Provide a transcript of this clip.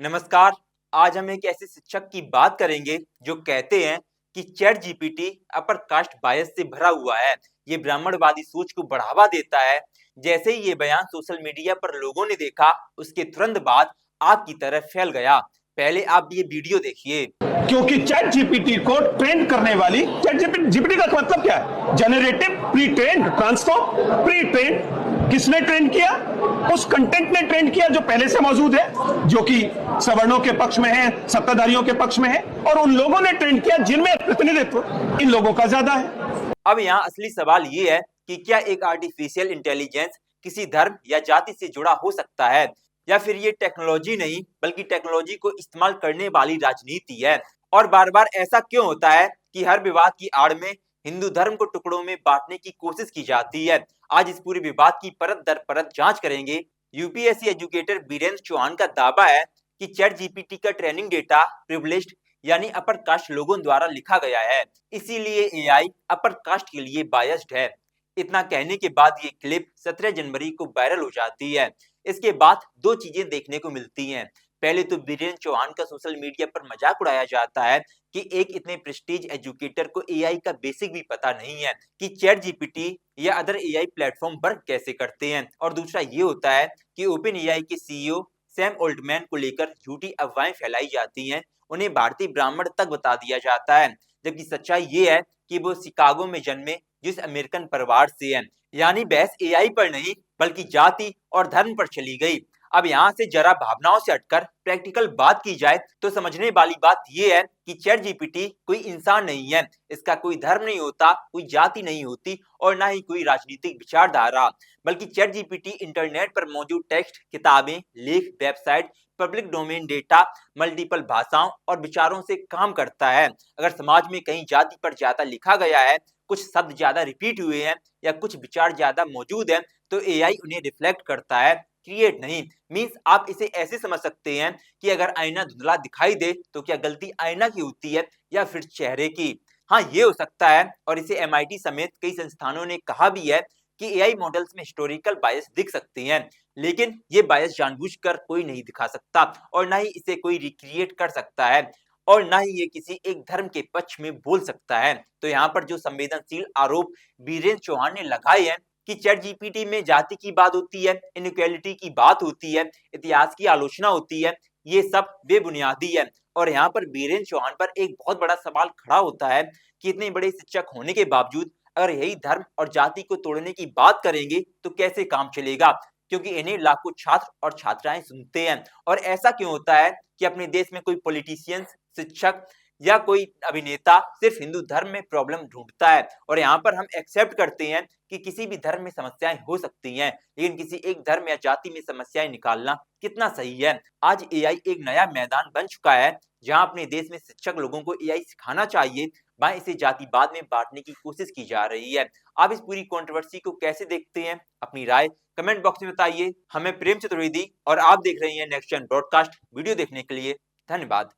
नमस्कार। आज हम एक ऐसे शिक्षक की बात करेंगे जो कहते हैं कि चैट जीपीटी अपर कास्ट बायस से भरा हुआ है। ये ब्राह्मणवादी सोच को बढ़ावा देता है। जैसे ही ये बयान सोशल मीडिया पर लोगों ने देखा, उसके तुरंत बाद आग की तरह फैल गया। पहले आप ये वीडियो देखिए। क्योंकि चैट जीपीटी को ट्रेन करने वाली चैट जीपीटी का मतलब क्या है? Generative, pre train, transform, pre train. किसने ट्रेन किया? उस कंटेंट ने ट्रेन किया जो पहले से मौजूद है, जो कि सवर्णों के पक्ष में है, सत्ताधारियों के पक्ष में है, और उन लोगों ने ट्रेन किया जिनमें प्रतिनिधित्व इन लोगों का ज्यादा है। अब यहाँ असली सवाल ये है कि क्या एक आर्टिफिशियल इंटेलिजेंस किसी धर्म या जाति से जुड़ा हो सकता है, या फिर ये टेक्नोलॉजी नहीं बल्कि टेक्नोलॉजी को इस्तेमाल करने वाली राजनीति है। और बार बार ऐसा क्यों होता है कि हर विवाद की आड़ में हिंदू धर्म को टुकड़ों में बांटने की कोशिश की जाती है। आज इस पूरे विवाद की परत दर परत जांच करेंगे। यूपीएससी एजुकेटर बीरेंद्र चौहान का दावा है कि चैट जीपीटी का ट्रेनिंग डेटा प्रिविलेज्ड यानी अपर कास्ट लोगों द्वारा लिखा गया है, इसीलिए एआई अपर कास्ट के लिए बायस्ड है। इतना कहने के बाद ये क्लिप 17 जनवरी को वायरल हो जाती है। इसके बाद दो चीजें देखने को मिलती हैं। पहले तो बीरेंद्र चौहान का सोशल मीडिया पर मजाक उड़ाया जाता है कि एक इतने प्रेस्टीज एजुकेटर को एआई का बेसिक भी पता नहीं है कि चैट जीपीटी या अदर एआई प्लेटफॉर्म वर्क कैसे करते हैं। और दूसरा ये होता है कि ओपन एआई के सीईओ सैम ऑल्टमैन को लेकर झूठी अफवाहें फैलाई जाती हैं। उन्हें भारतीय ब्राह्मण तक बता दिया जाता है, जबकि सच्चाई ये है कि वो शिकागो में जन्मे जिस अमेरिकन परिवार से है। यानी बहस एआई पर नहीं बल्कि जाति और धर्म पर चली गई। अब यहाँ से जरा भावनाओं से हटकर प्रैक्टिकल बात की जाए तो समझने वाली बात यह है कि चैट जीपीटी कोई इंसान नहीं है। इसका कोई धर्म नहीं होता, कोई जाति नहीं होती और ना ही कोई राजनीतिक विचारधारा, बल्कि चैट जीपीटी इंटरनेट पर मौजूद टेक्स्ट, किताबें, लेख, website, public domain data, multiple भाषाओं और विचारों से काम करता है। अगर समाज में कहीं जाति पर ज्यादा लिखा गया है, कुछ शब्द ज्यादा रिपीट हुए हैं या कुछ विचार ज्यादा मौजूद है तो एआई उन्हें रिफ्लेक्ट करता है, क्रिएट नहीं। मींस आप इसे ऐसे समझ सकते हैं कि अगर आईना धुंधला दिखाई दे तो क्या गलती आईना की होती है या फिर चेहरे की। हाँ, ये हो सकता है और इसे एमआईटी समेत कई संस्थानों ने कहा भी है कि एआई मॉडल्स में हिस्टोरिकल बायस दिख सकते हैं, लेकिन ये बायस जानबूझकर कोई नहीं दिखा सकता और ना ही इसे कोई रिक्रिएट कर सकता है और ना ही ये किसी एक धर्म के पक्ष में बोल सकता है। तो यहाँ पर जो संवेदनशील आरोप बीरेंद्र चौहान ने लगाए हैं कि चैट जीपीटी में जाति की बात होती है, इनइक्वालिटी की बात होती है, इतिहास की आलोचना होती है, ये सब बेबुनियादी है। और यहाँ पर बीरेंद्र चौहान पर एक बहुत बड़ा सवाल खड़ा होता है कि इतने बड़े शिक्षक होने के बावजूद अगर यही धर्म और जाति को तोड़ने की बात करेंगे तो कैसे काम चलेगा, क्योंकि इन्हें लाखों छात्र और छात्राएं सुनते हैं। और ऐसा क्यों होता है कि अपने देश में कोई पॉलिटिशियन, शिक्षक या कोई अभिनेता सिर्फ हिंदू धर्म में प्रॉब्लम ढूंढता है और यहाँ पर हम एक्सेप्ट करते हैं कि किसी भी धर्म में समस्याएं हो सकती हैं, लेकिन किसी एक धर्म या जाति में समस्याएं निकालना कितना सही है। आज एआई एक नया मैदान बन चुका है जहां अपने देश में शिक्षक लोगों को एआई सिखाना चाहिए, वहां इसे जातिवाद में बांटने की कोशिश की जा रही है। आप इस पूरी कंट्रोवर्सी को कैसे देखते हैं? अपनी राय कमेंट बॉक्स में बताइए। हमें प्रेम चतुर्वेदी और आप देख रहे हैं नेक्स्ट जन ब्रॉडकास्ट। वीडियो देखने के लिए धन्यवाद।